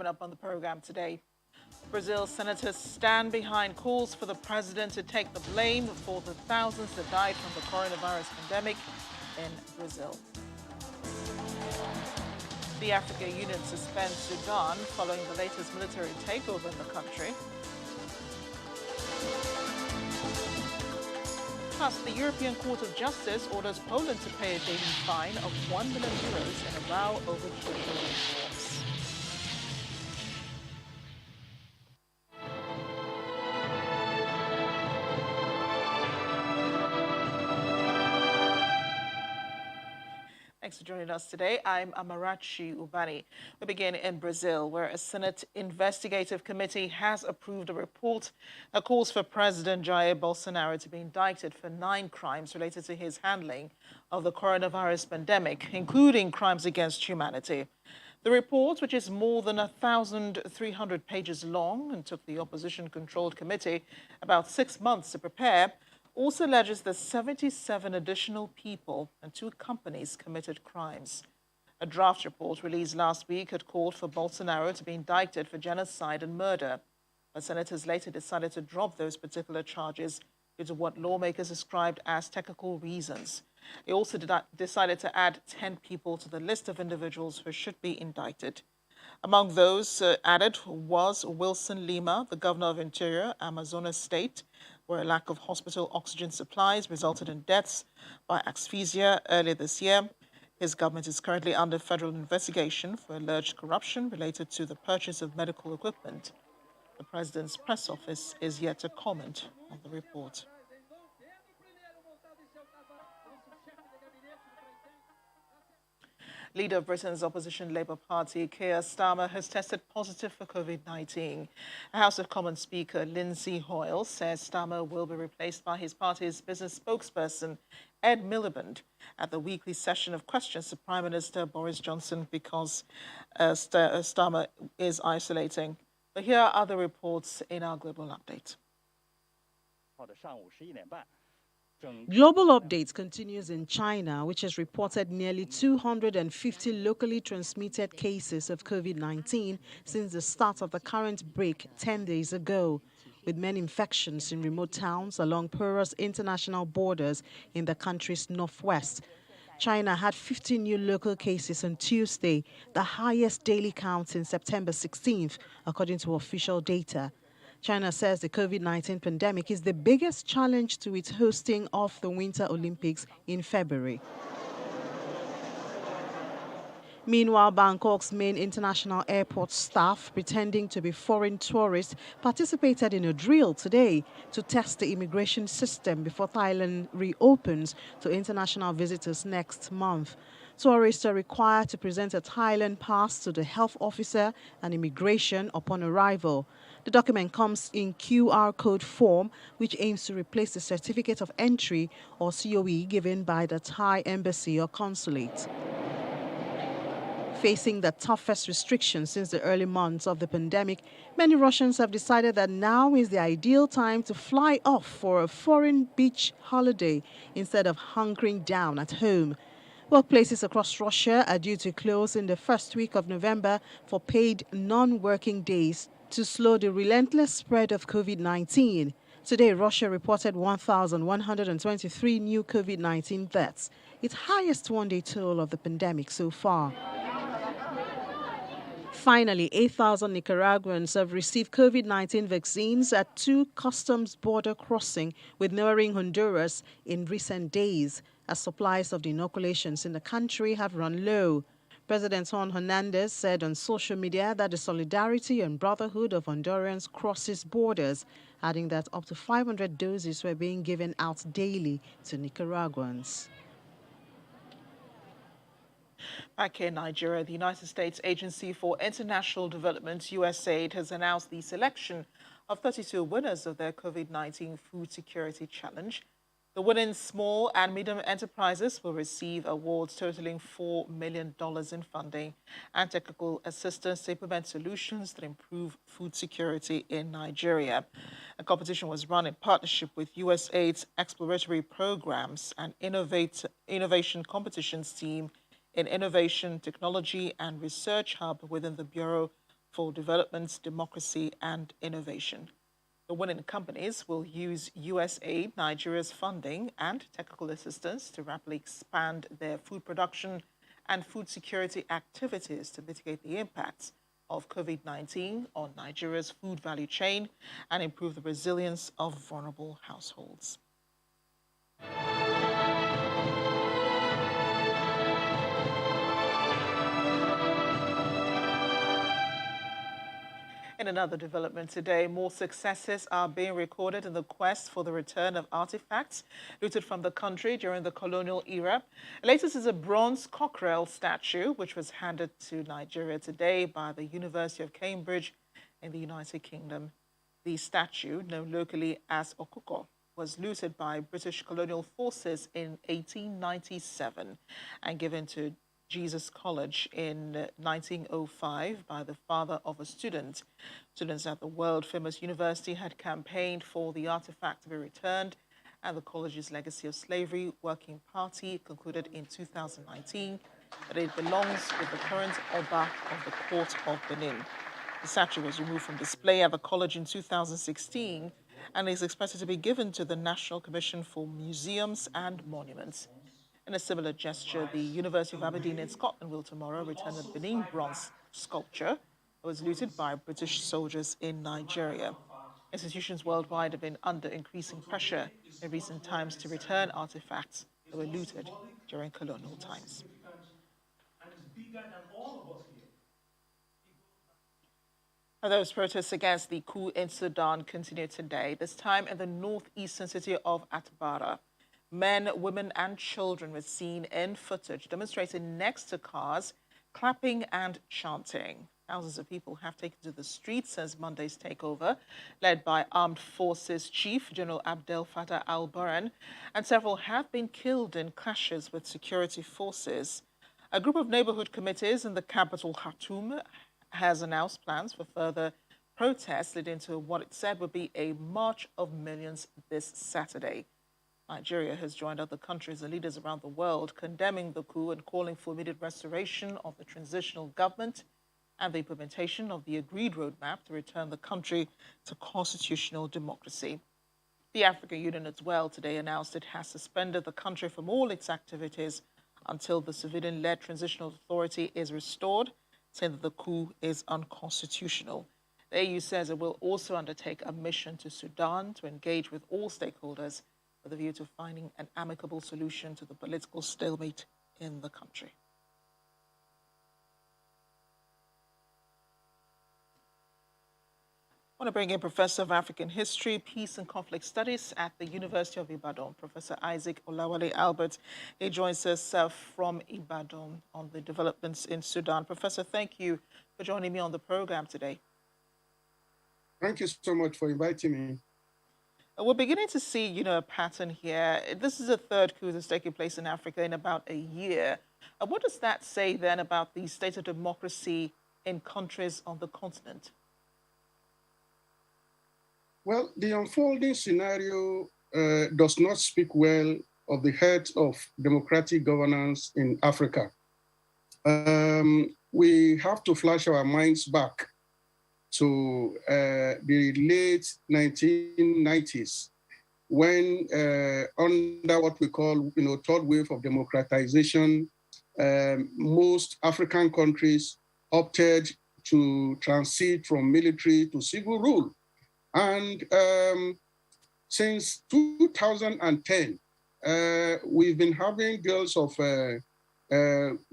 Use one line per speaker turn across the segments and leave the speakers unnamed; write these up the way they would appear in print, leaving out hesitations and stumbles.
coming up on the program today. Brazil senators stand behind calls for the president to take the blame for the thousands that died from the coronavirus pandemic in Brazil. The African Union suspends Sudan following the latest military takeover in the country. Plus, the European Court of Justice orders Poland to pay a daily fine of €1 million in a row over trade reforms. Thanks for joining us today. I'm Amarachi Ubani. We begin in Brazil, where a Senate investigative committee has approved a report that calls for President Jair Bolsonaro to be indicted for 9 crimes related to his handling of the coronavirus pandemic, including crimes against humanity. The report, which is more than 1,300 pages long and took the opposition-controlled committee about 6 months to prepare, also alleges that 77 additional people and 2 companies committed crimes. A draft report released last week had called for Bolsonaro to be indicted for genocide and murder, but senators later decided to drop those particular charges due to what lawmakers described as technical reasons. They also decided to add 10 people to the list of individuals who should be indicted. Among those added was Wilson Lima, the governor of Interior, Amazonas State, where a lack of hospital oxygen supplies resulted in deaths by asphyxia earlier this year. His government is currently under federal investigation for alleged corruption related to the purchase of medical equipment. The president's press office is yet to comment on the report. Leader of Britain's opposition Labour Party, Keir Starmer, has tested positive for COVID-19. House of Commons Speaker Lindsay Hoyle says Starmer will be replaced by his party's business spokesperson, Ed Miliband, at the weekly session of questions to Prime Minister Boris Johnson because Starmer is isolating. But here are other reports in our global update.
Global Updates continues in China, which has reported nearly 250 locally transmitted cases of COVID-19 since the start of the current break 10 days ago, with many infections in remote towns along porous international borders in the country's northwest. China had 50 new local cases on Tuesday, the highest daily count since September 16th, according to official data. China says the COVID-19 pandemic is the biggest challenge to its hosting of the Winter Olympics in February. Meanwhile, Bangkok's main international airport staff, pretending to be foreign tourists, participated in a drill today to test the immigration system before Thailand reopens to international visitors next month. Tourists are required to present a Thailand pass to the health officer and immigration upon arrival. The document comes in QR code form, which aims to replace the certificate of entry or COE given by the Thai embassy or consulate. Facing the toughest restrictions since the early months of the pandemic, many Russians have decided that now is the ideal time to fly off for a foreign beach holiday instead of hunkering down at home. Workplaces across Russia are due to close in the first week of November for paid non-working days to slow the relentless spread of COVID-19. Today, Russia reported 1,123 new COVID-19 deaths, its highest one-day toll of the pandemic so far. Finally, 8,000 Nicaraguans have received COVID-19 vaccines at 2 customs border crossings with neighboring Honduras in recent days, as supplies of the inoculations in the country have run low. President Juan Hernandez said on social media that the solidarity and brotherhood of Hondurans crosses borders, adding that up to 500 doses were being given out daily to Nicaraguans.
Back in Nigeria, the United States Agency for International Development, USAID, has announced the selection of 32 winners of their COVID-19 Food Security Challenge. The winning small and medium enterprises will receive awards totaling $4 million in funding and technical assistance to implement solutions that improve food security in Nigeria. A competition was run in partnership with USAID's exploratory programs and innovation competitions team in Innovation, Technology and Research Hub within the Bureau for development, democracy, and innovation. The winning companies will use USAID, Nigeria's funding, and technical assistance to rapidly expand their food production and food security activities to mitigate the impacts of COVID-19 on Nigeria's food value chain and improve the resilience of vulnerable households. In another development today, more successes are being recorded in the quest for the return of artifacts looted from the country during the colonial era. Latest is a bronze cockerel statue, which was handed to Nigeria today by the University of Cambridge in the United Kingdom. The statue, known locally as Okuko, was looted by British colonial forces in 1897 and given to Jesus College in 1905 by the father of a student. Students at the world-famous university had campaigned for the artifact to be returned, and the college's Legacy of Slavery Working Party concluded in 2019 that it belongs with the current Oba of the Court of Benin. The statue was removed from display at the college in 2016 and is expected to be given to the National Commission for Museums and Monuments. In a similar gesture, the University of Aberdeen in Scotland will tomorrow return a Benin bronze sculpture that was looted by British soldiers in Nigeria. Institutions worldwide have been under increasing pressure in recent times to return artifacts that were looted during colonial times. Those protests against the coup in Sudan continue today, this time in the northeastern city of Atbara. Men, women, and children were seen in footage demonstrating next to cars, clapping and chanting. Thousands of people have taken to the streets since Monday's takeover, led by Armed Forces Chief General Abdel Fattah al-Burhan, and several have been killed in clashes with security forces. A group of neighborhood committees in the capital, Khartoum, has announced plans for further protests, leading to what it said would be a march of millions this Saturday. Nigeria has joined other countries and leaders around the world condemning the coup and calling for immediate restoration of the transitional government and the implementation of the agreed roadmap to return the country to constitutional democracy. The African Union as well today announced it has suspended the country from all its activities until the civilian-led transitional authority is restored, saying that the coup is unconstitutional. The AU says it will also undertake a mission to Sudan to engage with all stakeholders with a view to finding an amicable solution to the political stalemate in the country. I want to bring in Professor of African History, Peace and Conflict Studies at the University of Ibadan, Professor Isaac Olawley Albert. He joins us from Ibadan on the developments in Sudan. Professor, thank you for joining me on the program today.
Thank you so much for inviting me.
We're beginning to see, a pattern here. This is the third coup that's taking place in Africa in about a year. What does that say then about the state of democracy in countries on the continent?
Well, the unfolding scenario does not speak well of the health of democratic governance in Africa. We have to flash our minds back to the late 1990s, when under what we call, third wave of democratization, most African countries opted to transit from military to civil rule. And since 2010, we've been having deals of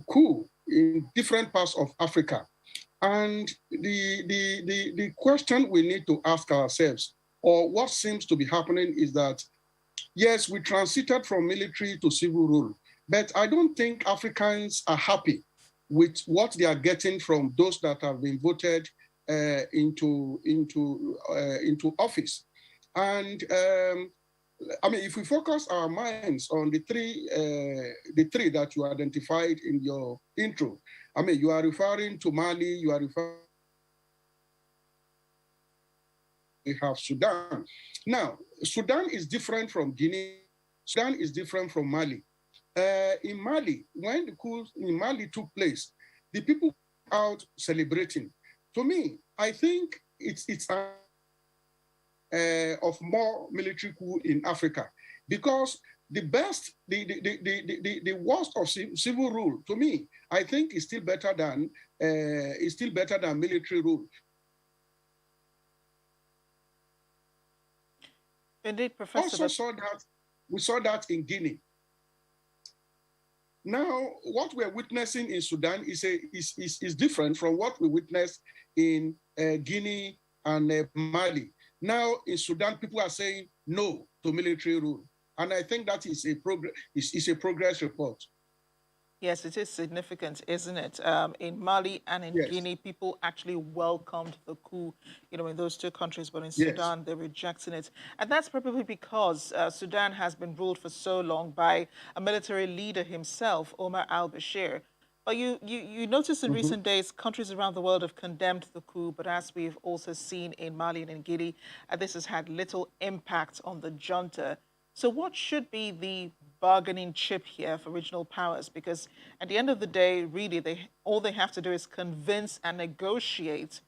coup in different parts of Africa. And the question we need to ask ourselves, or what seems to be happening, is that, yes, we transited from military to civil rule, but I don't think Africans are happy with what they are getting from those that have been voted into office. And if we focus our minds on the three that you identified in your intro, you are referring to Mali, you are referring, we have Sudan. Now, Sudan is different from Guinea. Sudan is different from Mali. In Mali, when the coup in Mali took place, the people were out celebrating. to me, I think it's of more military coup in Africa, because the worst of civil rule, to me, I think is still better than military rule.
Indeed, Professor.
Also we saw that in Guinea. Now, what we're witnessing in Sudan is different from what we witnessed in Guinea and Mali. Now, in Sudan, people are saying no to military rule, and I think that is a progress report.
Yes, it is significant, isn't it? In Mali and in Guinea, people actually welcomed the coup, in those two countries, but in Sudan, they're rejecting it. And that's probably because Sudan has been ruled for so long by a military leader himself, Omar al-Bashir. But you notice in recent days, countries around the world have condemned the coup, but as we've also seen in Mali and in Guinea, this has had little impact on the junta. So what should be the bargaining chip here for regional powers? Because at the end of the day, really, all they have to do is convince and negotiate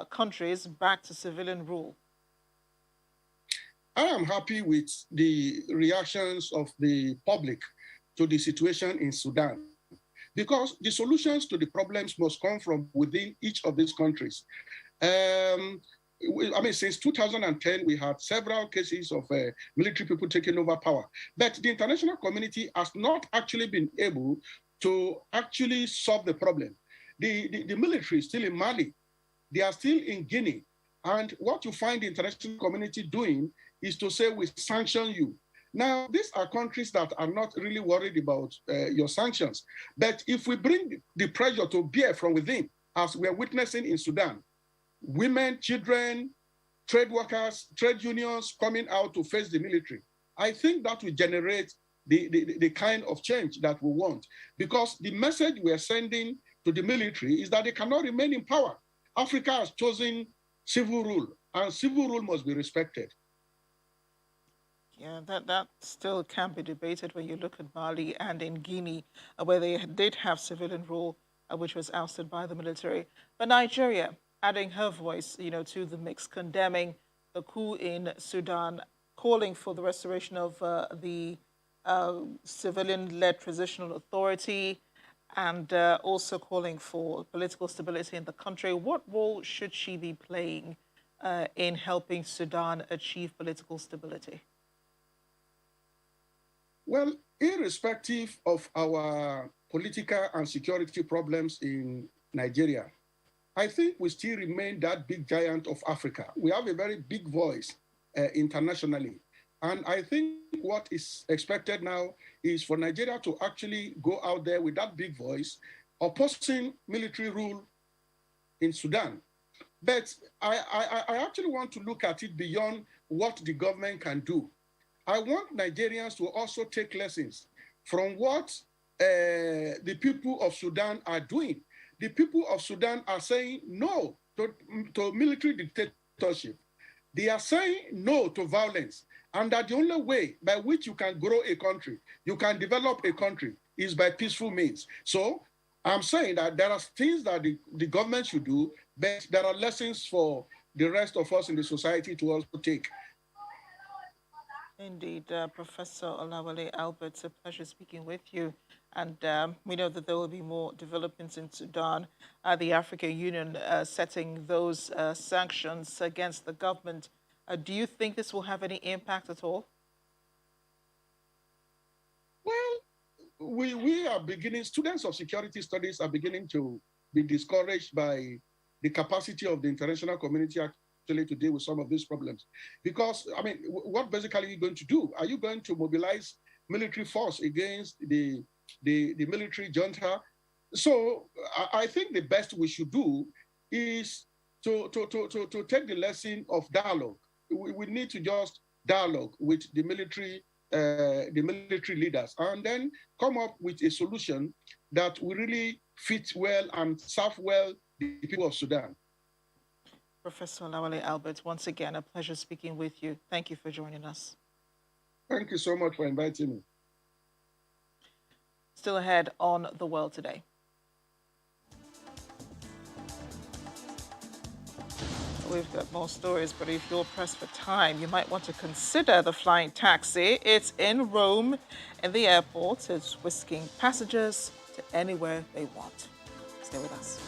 countries back to civilian rule.
I am happy with the reactions of the public to the situation in Sudan, because the solutions to the problems must come from within each of these countries. Since 2010, we had several cases of military people taking over power. But the international community has not actually been able to actually solve the problem. The military is still in Mali. They are still in Guinea. And what you find the international community doing is to say, we sanction you. Now, these are countries that are not really worried about your sanctions. But if we bring the pressure to bear from within, as we're witnessing in Sudan, women, children, trade workers, trade unions coming out to face the military, I think that will generate the kind of change that we want. Because the message we are sending to the military is that they cannot remain in power. Africa has chosen civil rule, and civil rule must be respected.
Yeah, that still can be debated when you look at Mali and in Guinea, where they did have civilian rule, which was ousted by the military. But Nigeria, adding her voice, to the mix, condemning the coup in Sudan, calling for the restoration of the civilian-led transitional authority, and also calling for political stability in the country. What role should she be playing in helping Sudan achieve political stability?
Well, irrespective of our political and security problems in Nigeria, I think we still remain that big giant of Africa. We have a very big voice internationally. And I think what is expected now is for Nigeria to actually go out there with that big voice, opposing military rule in Sudan. But I actually want to look at it beyond what the government can do. I want Nigerians to also take lessons from what the people of Sudan are doing. The people of Sudan are saying no to military dictatorship. They are saying no to violence. And that the only way by which you can grow a country, you can develop a country, is by peaceful means. So I'm saying that there are things that the government should do, but there are lessons for the rest of us in the society to also take.
Indeed, Professor Olawley Albert, it's a pleasure speaking with you. And we know that there will be more developments in Sudan. The African Union setting those sanctions against the government. Do you think this will have any impact at all?
Well, we are beginning, students of security studies are beginning to be discouraged by the capacity of the international community to deal with some of these problems. Because, what basically are you going to do? Are you going to mobilize military force against the military junta? So I think the best we should do is to take the lesson of dialogue. We need to just dialogue with the military leaders, and then come up with a solution that will really fit well and serve well the people of Sudan.
Professor Olawley Albert, once again, a pleasure speaking with you. Thank you for joining us.
Thank you so much for inviting me.
Still ahead on The World Today. We've got more stories, but if you're pressed for time, you might want to consider the flying taxi. It's in Rome, in the airport. It's whisking passengers to anywhere they want. Stay with us.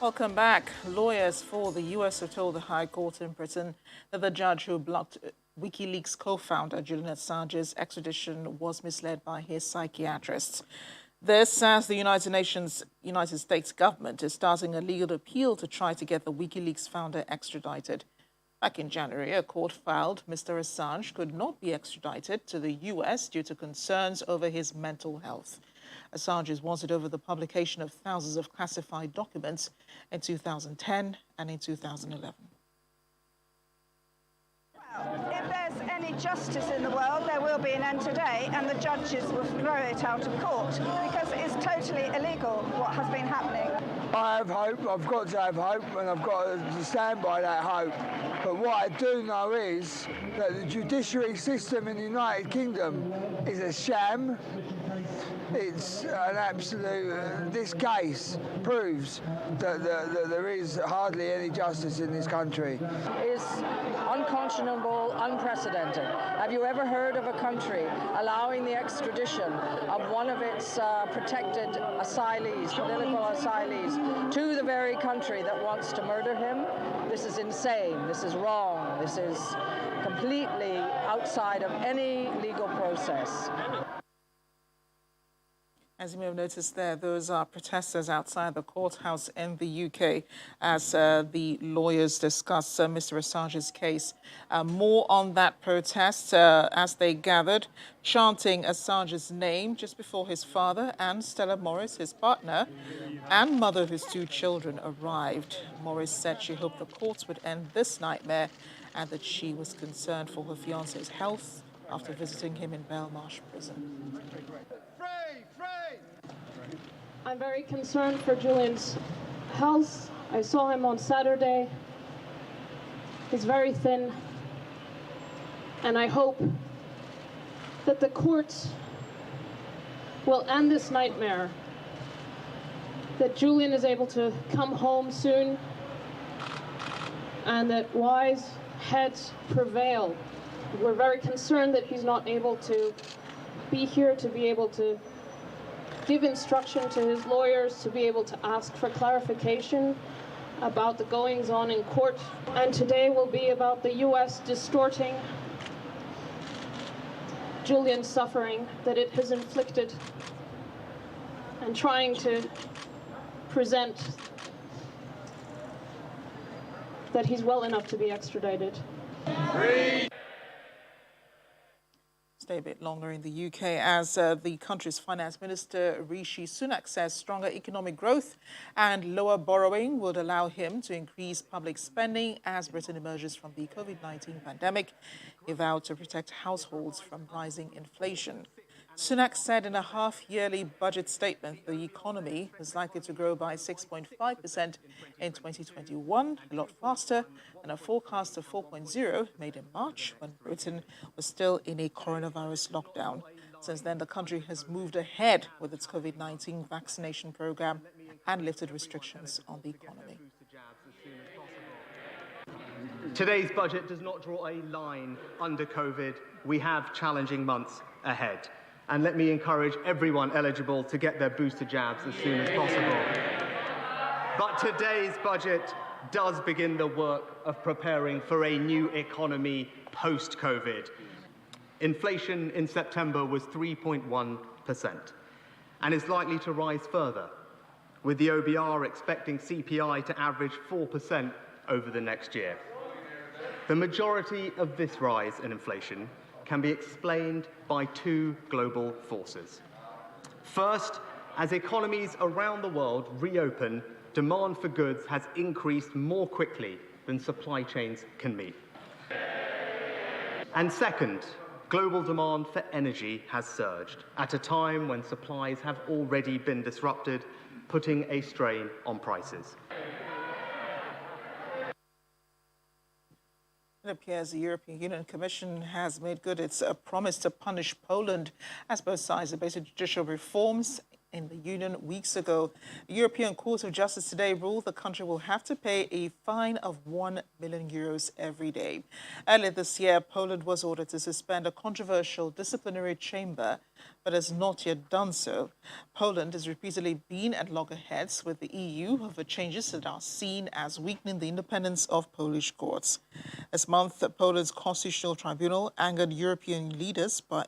Welcome back. Lawyers for the U.S. have told the High Court in Britain that the judge who blocked WikiLeaks co-founder Julian Assange's extradition was misled by his psychiatrists. This as the United States government is starting a legal appeal to try to get the WikiLeaks founder extradited. Back in January, a court filed Mr. Assange could not be extradited to the U.S. due to concerns over his mental health. Assange is wanted over the publication of thousands of classified documents in 2010 and in 2011.
If there's any justice in the world, there will be an end today, and the judges will throw it out of court because it's totally illegal what has been happening.
I have hope, I've got to have hope, and I've got to stand by that hope. But what I do know is that the judiciary system in the United Kingdom is a sham. It's an absolute, this case proves that there is hardly any justice in this country.
Is unconscionable, unprecedented. Have you ever heard of a country allowing the extradition of one of its protected asylees, political asylees, to the very country that wants to murder him? This is insane. This is wrong. This is completely outside of any legal process.
As you may have noticed there, those are protesters outside the courthouse in the UK as the lawyers discuss Mr. Assange's case. More on that protest as they gathered, chanting Assange's name just before his father and Stella Morris, his partner, and mother of his two children arrived. Morris said she hoped the courts would end this nightmare and that she was concerned for her fiancé's health after visiting him in Belmarsh prison.
I'm very concerned for Julian's health. I saw him on Saturday. He's very thin. And I hope that the courts will end this nightmare, that Julian is able to come home soon, and that wise heads prevail. We're very concerned that he's not able to be here, to be able to give instruction to his lawyers, to be able to ask for clarification about the goings-on in court. And today will be about the U.S. distorting Julian's suffering that it has inflicted and trying to present that he's well enough to be extradited.
Stay a bit longer in the UK as the country's finance minister Rishi Sunak says stronger economic growth and lower borrowing would allow him to increase public spending as Britain emerges from the COVID-19 pandemic. He vowed to protect households from rising inflation. Sunak said in a half-yearly budget statement the economy is likely to grow by 6.5% in 2021, a lot faster than a forecast of 4.0 made in March when Britain was still in a coronavirus lockdown. Since then, the country has moved ahead with its COVID-19 vaccination program and lifted restrictions on the economy.
Today's budget does not draw a line under COVID. We have challenging months ahead. And let me encourage everyone eligible to get their booster jabs as soon as possible. But today's budget does begin the work of preparing for a new economy post-COVID. Inflation in September was 3.1% and is likely to rise further, with the OBR expecting CPI to average 4% over the next year. The majority of this rise in inflation can be explained by two global forces. First, as economies around the world reopen, demand for goods has increased more quickly than supply chains can meet. And second, global demand for energy has surged at a time when supplies have already been disrupted, putting a strain on prices.
It appears the European Union Commission has made good its promise to punish Poland as both sides debate judicial reforms in the Union weeks ago. The European Court of Justice today ruled the country will have to pay a fine of €1 million every day. Earlier this year, Poland was ordered to suspend a controversial disciplinary chamber, but has not yet done so. Poland has repeatedly been at loggerheads with the EU over changes that are seen as weakening the independence of Polish courts. This month, Poland's Constitutional Tribunal angered European leaders by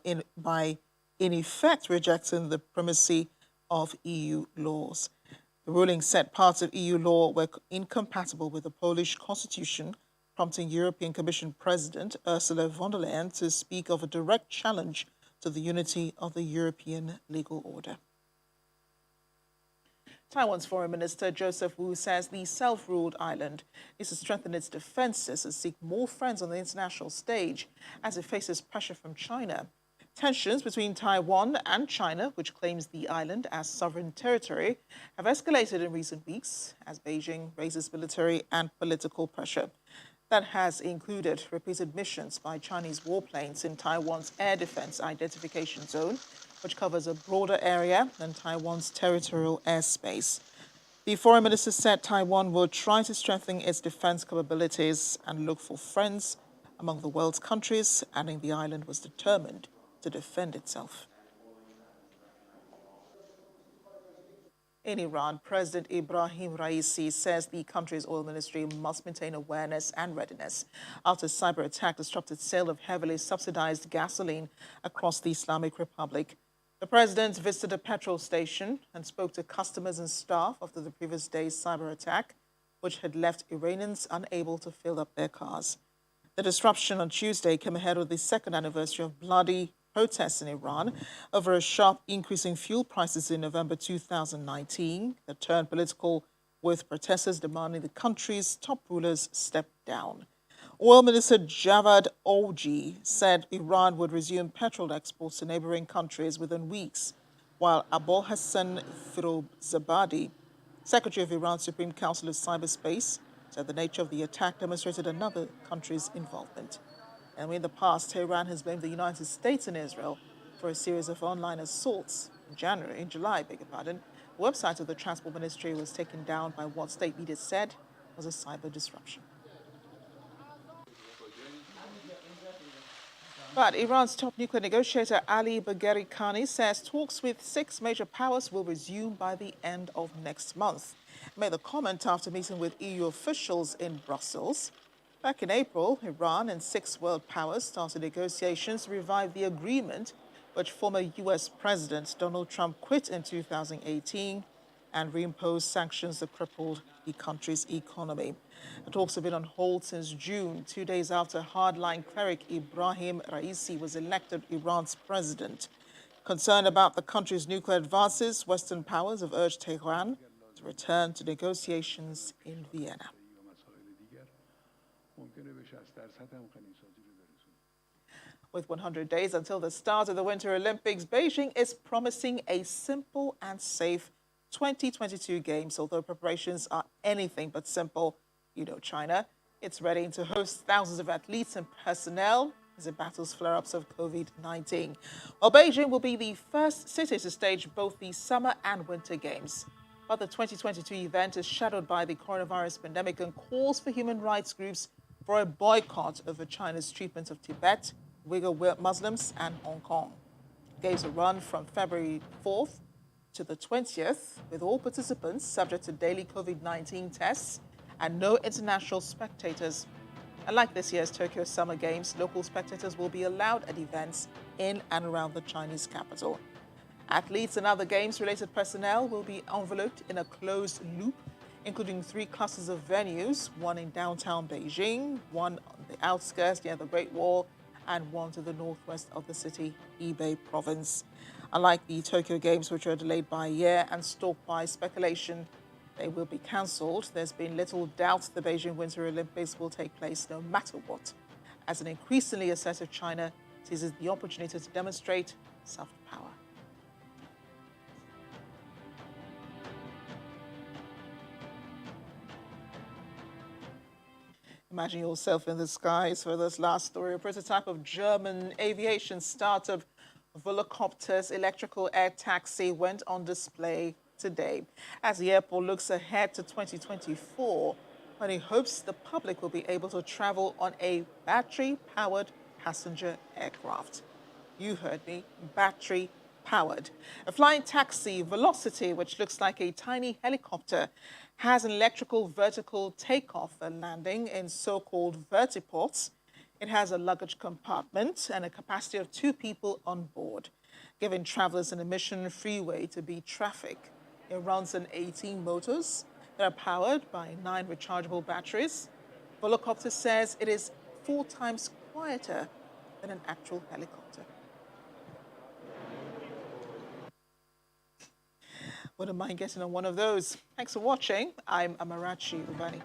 in effect rejecting the primacy of EU laws. The ruling said parts of EU law were incompatible with the Polish constitution, prompting European Commission President Ursula von der Leyen to speak of a direct challenge to the unity of the European legal order. Taiwan's Foreign Minister Joseph Wu says the self-ruled island needs to strengthen its defenses and seek more friends on the international stage as it faces pressure from China. Tensions between Taiwan and China, which claims the island as sovereign territory, have escalated in recent weeks as Beijing raises military and political pressure. That has included repeated missions by Chinese warplanes in Taiwan's air defense identification zone, which covers a broader area than Taiwan's territorial airspace. The foreign minister said Taiwan will try to strengthen its defense capabilities and look for friends among the world's countries, adding the island was determined to defend itself. In Iran, President Ibrahim Raisi says the country's oil ministry must maintain awareness and readiness after a cyber attack disrupted sale of heavily subsidized gasoline across the Islamic Republic. The president visited a petrol station and spoke to customers and staff after the previous day's cyber attack, which had left Iranians unable to fill up their cars. The disruption on Tuesday came ahead of the second anniversary of bloody protests in Iran over a sharp increase in fuel prices in November 2019 that turned political, with protesters demanding the country's top rulers step down. Oil Minister Javad Olji said Iran would resume petrol exports to neighboring countries within weeks, while Abul Hassan Firozabadi, Secretary of Iran's Supreme Council of Cyberspace, said the nature of the attack demonstrated another country's involvement. And in the past, Tehran has blamed the United States and Israel for a series of online assaults. In July, the website of the Transport Ministry was taken down by what state media said was a cyber disruption. But Iran's top nuclear negotiator Ali Bagheri Khani says talks with 6 major powers will resume by the end of next month. He made the comment after meeting with EU officials in Brussels. Back in April, Iran and 6 world powers started negotiations to revive the agreement, which former U.S. President Donald Trump quit in 2018 and reimposed sanctions that crippled the country's economy. The talks have been on hold since June, 2 days after hardline cleric Ibrahim Raisi was elected Iran's president. Concerned about the country's nuclear advances, Western powers have urged Tehran to return to negotiations in Vienna. With 100 days until the start of the Winter Olympics, Beijing is promising a simple and safe 2022 Games. Although preparations are anything but simple, you know China, it's ready to host thousands of athletes and personnel as it battles flare-ups of COVID-19. Well, Beijing will be the first city to stage both the Summer and Winter Games. But the 2022 event is shadowed by the coronavirus pandemic and calls for human rights groups for a boycott over China's treatment of Tibet, Uyghur Muslims, and Hong Kong. Games will run from February 4th to the 20th, with all participants subject to daily COVID-19 tests and no international spectators. Unlike this year's Tokyo Summer Games, local spectators will be allowed at events in and around the Chinese capital. Athletes and other games-related personnel will be enveloped in a closed loop, including 3 clusters of venues, one in downtown Beijing, one on the outskirts near the Great Wall, and one to the northwest of the city, Hebei province. Unlike the Tokyo Games, which are delayed by a year and stalked by speculation they will be cancelled, there's been little doubt the Beijing Winter Olympics will take place no matter what, as an increasingly assertive China seizes the opportunity to demonstrate soft power. Imagine yourself in the skies for this last story. A prototype of German aviation startup Volocopter's electrical air taxi went on display today as the airport looks ahead to 2024, when it hopes the public will be able to travel on a battery-powered passenger aircraft. You heard me, battery-powered. A flying taxi, Velocity, which looks like a tiny helicopter, has an electrical vertical takeoff and landing in so-called vertiports. It has a luggage compartment and a capacity of 2 people on board, giving travelers an emission-free way to beat traffic. It runs on 18 motors that are powered by 9 rechargeable batteries. Volocopter says it is 4 times quieter than an actual helicopter. Wouldn't mind getting on one of those. Thanks for watching. I'm Amarachi Ubani.